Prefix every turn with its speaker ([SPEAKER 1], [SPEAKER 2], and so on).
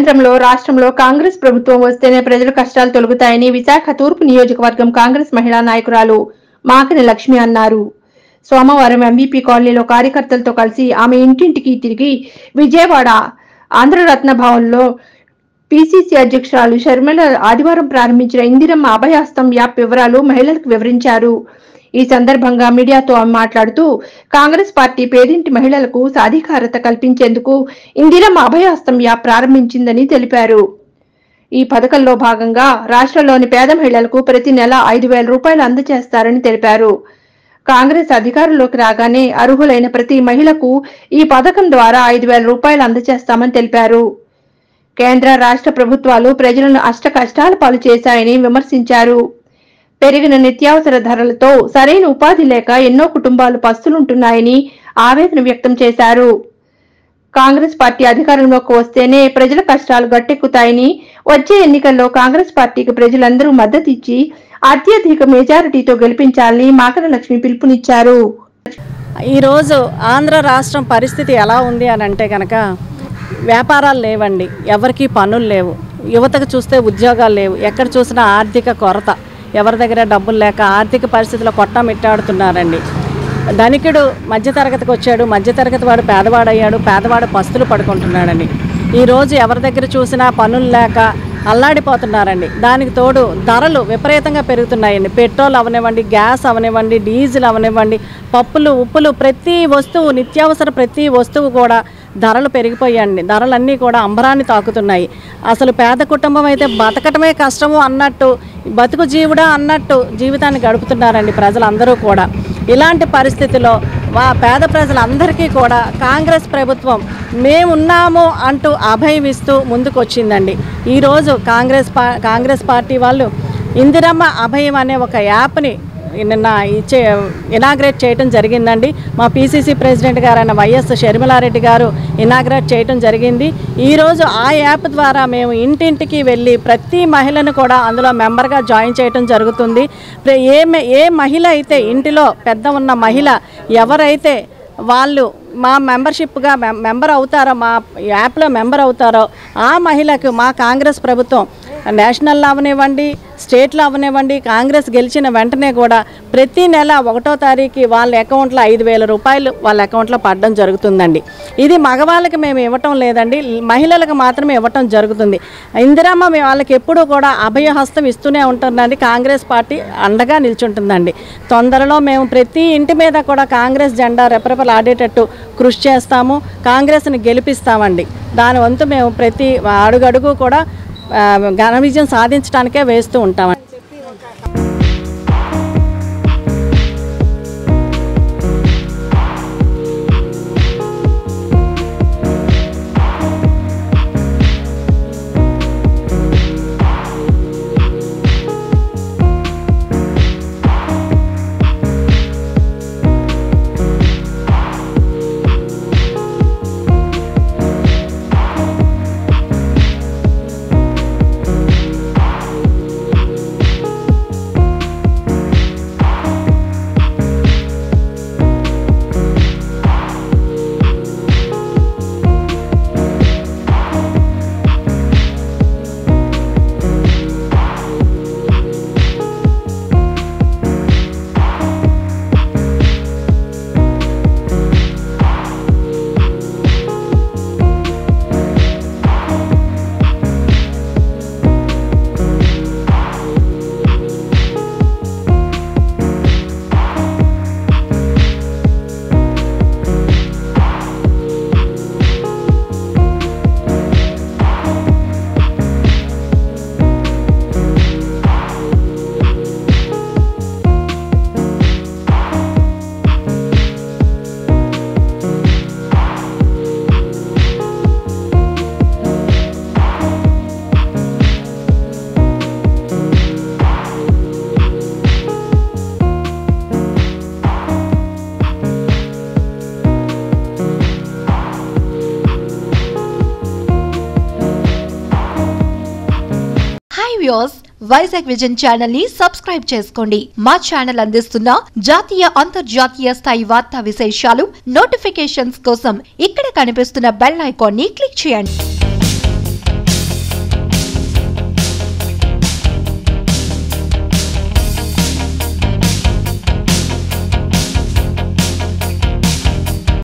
[SPEAKER 1] కేంద్రంలో రాష్ట్రంలో కాంగ్రెస్ ప్రభుత్వం వస్తేనే ప్రజల కష్టాలు తొలగుతాయని విశాఖ తూర్పు నియోజకవర్గం కాంగ్రెస్ మహిళా నాయకురాలు మాకిన లక్ష్మి అన్నారు. సోమవారం ఎంవీపీ కాలనీలో కార్యకర్తలతో కలిసి ఆమె ఇంటింటికి తిరిగి విజయవాడ ఆంధ్రరత్న భవన్లో పీసీసీ అధ్యక్షురాలు షర్మిల ఆదివారం ప్రారంభించిన ఇందిరమ్మ అభయహస్తం యాప్ వివరాలు మహిళలకు వివరించారు. ఈ సందర్భంగా మీడియాతో ఆమె మాట్లాడుతూ కాంగ్రెస్ పార్టీ పేదింటి మహిళలకు సాధికారత కల్పించేందుకు ఇందిరమ్మ అభయహస్తం యాప్ ప్రారంభించిందని తెలిపారు. ఈ పథకంలో భాగంగా రాష్ట్రంలోని పేద మహిళలకు ప్రతి నెల 5,000 రూపాయలు అందజేస్తారని తెలిపారు. కాంగ్రెస్ అధికారంలోకి రాగానే అర్హులైన ప్రతి మహిళకు ఈ పథకం ద్వారా 5,000 రూపాయలు అందజేస్తామని తెలిపారు. కేంద్ర రాష్ట్ర ప్రభుత్వాలు ప్రజలను అష్ట కష్టాల పాలు చేశాయని విమర్శించారు. పెరిగిన నిత్యావసర ధరలతో సరైన ఉపాధి లేక ఎన్నో కుటుంబాలు పస్తులుంటున్నాయని ఆవేదన వ్యక్తం చేశారు. కాంగ్రెస్ పార్టీ అధికారంలోకి వస్తేనే ప్రజల కష్టాలు గట్టెక్కుతాయని, వచ్చే ఎన్నికల్లో కాంగ్రెస్ పార్టీకి ప్రజలందరూ మద్దతు ఇచ్చి అత్యధిక మెజారిటీతో గెలిపించాలని మాకిన లక్ష్మి పిలుపునిచ్చారు.
[SPEAKER 2] ఈ రోజు ఆంధ్ర రాష్ట్రం పరిస్థితి ఎలా ఉంది అని అంటే కనుక వ్యాపారాలు లేవండి, ఎవరికి పనులు లేవు, యువతకు చూస్తే ఉద్యోగాలు లేవు, ఎక్కడ చూసినా ఆర్థిక కొరత, ఎవరి దగ్గర డబ్బులు లేక ఆర్థిక పరిస్థితుల్లో కొట్టమిట్టాడుతున్నారండి. ధనికుడు మధ్యతరగతికి వచ్చాడు, మధ్యతరగతి వాడు పేదవాడయ్యాడు, పేదవాడు పస్తులు పడుకుంటున్నాడండి. ఈరోజు ఎవరి దగ్గర చూసినా పనులు లేక అల్లాడిపోతున్నారండి. దానికి తోడు ధరలు విపరీతంగా పెరుగుతున్నాయండి. పెట్రోల్ అవనివ్వండి, గ్యాస్ అవనివ్వండి, డీజిల్ అవనివ్వండి, పప్పులు ఉప్పులు ప్రతి వస్తువు, నిత్యావసర ప్రతి వస్తువు కూడా ధరలు పెరిగిపోయాయండి. ధరలన్నీ కూడా అంబరాన్ని తాకుతున్నాయి. అసలు పేద కుటుంబం అయితే బతకటమే కష్టము అన్నట్టు, బతుకు జీవుడా అన్నట్టు జీవితాన్ని గడుపుతున్నారండి ప్రజలందరూ కూడా. ఇలాంటి పరిస్థితిలో పేద ప్రజలందరికీ కూడా కాంగ్రెస్ ప్రభుత్వం మేమున్నాము అంటూ అభయం ఇస్తూ ముందుకు వచ్చిందండి. ఈరోజు కాంగ్రెస్ పార్టీ వాళ్ళు ఇందిరమ్మ అభయం అనే ఒక యాప్ని నిన్న ఇనాగ్రేట్ చేయడం జరిగిందండి. మా పీసీసీ ప్రెసిడెంట్ గారైన వైఎస్ షర్మిలారెడ్డి గారు ఇనాగ్రేట్ చేయడం జరిగింది. ఈరోజు ఆ యాప్ ద్వారా మేము ఇంటింటికి వెళ్ళి ప్రతి మహిళను కూడా అందులో మెంబర్గా జాయిన్ చేయడం జరుగుతుంది. ఏ మహిళ అయితే ఇంటిలో పెద్ద ఉన్న మహిళ ఎవరైతే వాళ్ళు మా మెంబర్షిప్గా మెంబర్ అవుతారో, మా యాప్లో మెంబర్ అవుతారో ఆ మహిళకు మా కాంగ్రెస్ ప్రభుత్వం నేషనల్లో అవనివ్వండి, స్టేట్లో అవనివ్వండి, కాంగ్రెస్ గెలిచిన వెంటనే కూడా ప్రతి నెల 1వ తారీఖు వాళ్ళ అకౌంట్లో 5,000 రూపాయలు వాళ్ళ అకౌంట్లో పడడం జరుగుతుందండి. ఇది మగవాళ్ళకి మేము ఇవ్వటం లేదండి, మహిళలకు మాత్రమే ఇవ్వటం జరుగుతుంది. ఇందిరమ్మ వాళ్ళకి ఎప్పుడూ కూడా అభయహస్తం ఇస్తూనే ఉంటుందండి. కాంగ్రెస్ పార్టీ అండగా నిల్చుంటుందండి. తొందరలో మేము ప్రతి ఇంటి మీద కూడా కాంగ్రెస్ జెండా రెపరెపలాడేటట్టు కృషి చేస్తాము, కాంగ్రెస్ని గెలిపిస్తామండి. దాని వంతు మేము ప్రతి అడుగడుగు కూడా ఘన విజయం సాధించడానికే వేస్తూ ఉంటామండి.
[SPEAKER 3] వ్యూయర్స్, వైజాగ్ విజన్ ఛానల్ ని సబ్స్క్రైబ్ చేసుకోండి. మా ఛానల్ అందిస్తున్న జాతీయ అంతర్జాతీయ స్థాయి వార్తా విశేషాలు నోటిఫికేషన్స్ కోసం ఇక్కడ కనిపిస్తున్న బెల్ ఐకాన్ ని క్లిక్ చేయండి.